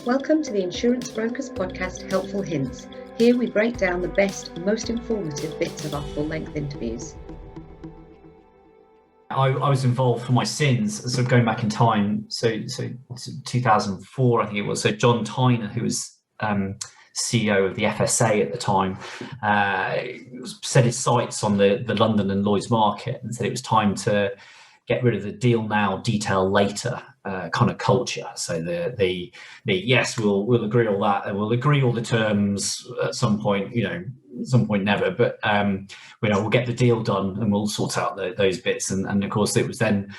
Welcome to the Insurance Brokers Podcast, Helpful Hints. Here we break down the best, most informative bits of our full-length interviews. I was involved for my sins, sort of going back in time. So 2004, I think it was. So John Tyner, who was CEO of the FSA at the time, set his sights on the London and Lloyds market and said it was time to get rid of the deal now, detail later kind of culture. So the yes, we'll agree all that, and we'll agree all the terms at some point. At some point never, but we'll get the deal done and we'll sort out those bits. And of course, it was then,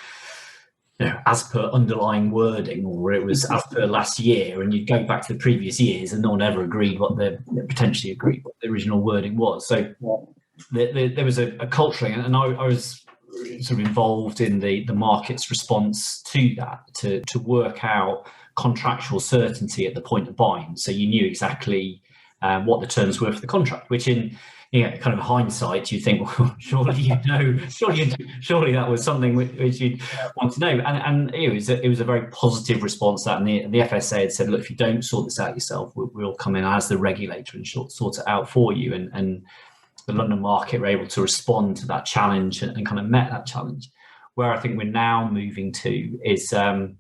as per underlying wording, or it was as per last year, and you'd go back to the previous years, and no one ever agreed what the original wording was. So there was a culture, and I was sort of involved in the market's response to that, to work out contractual certainty at the point of buying. So you knew exactly what the terms were for the contract, which in kind of hindsight, you think, well, surely that was something which you'd want to know. And it was a very positive response to that. And the FSA had said, look, if you don't sort this out yourself, we'll come in as the regulator and sort it out for you. And the London market were able to respond to that challenge and kind of met that challenge. Where I think we're now moving to is kind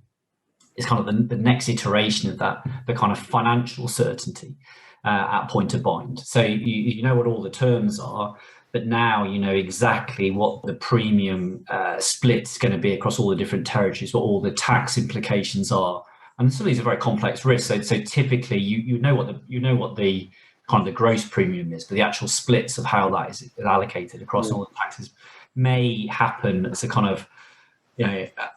of the next iteration of that, the kind of financial certainty at point of bind. So you know what all the terms are, but now you know exactly what the premium split's going to be across all the different territories, what all the tax implications are, and some of these are very complex risks. So typically you know what the kind of the gross premium is, but the actual splits of how that is allocated across all the taxes may happen as a kind of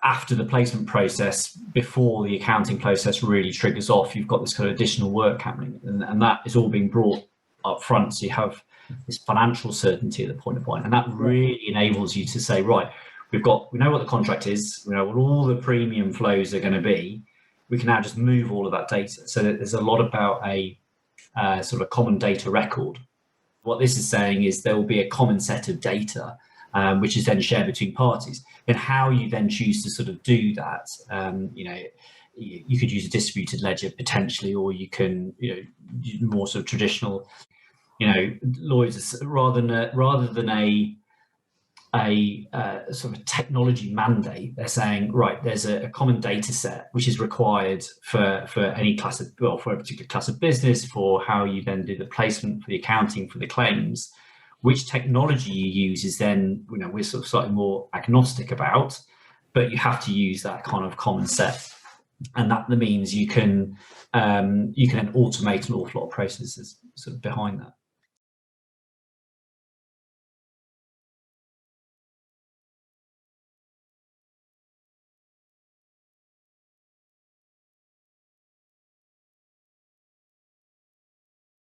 after the placement process, before the accounting process really triggers off. You've got this kind of additional work happening, and that is all being brought up front. So you have this financial certainty at the point of buying, and that really enables you to say, right, we know what the contract is, we know what all the premium flows are going to be. We can now just move all of that data. So there's a lot about a sort of a common data record. What this is saying is there will be a common set of data, which is then shared between parties. And how you then choose to sort of do that, you could use a distributed ledger potentially, or you can, use more sort of traditional, Lloyds, rather than a sort of technology mandate. They're saying, right, there's a common data set which is required for any class of, for a particular class of business, for how you then do the placement, for the accounting, for the claims. Which technology you use is then, we're sort of slightly more agnostic about, but you have to use that kind of common set, and that means you can then automate an awful lot of processes sort of behind that.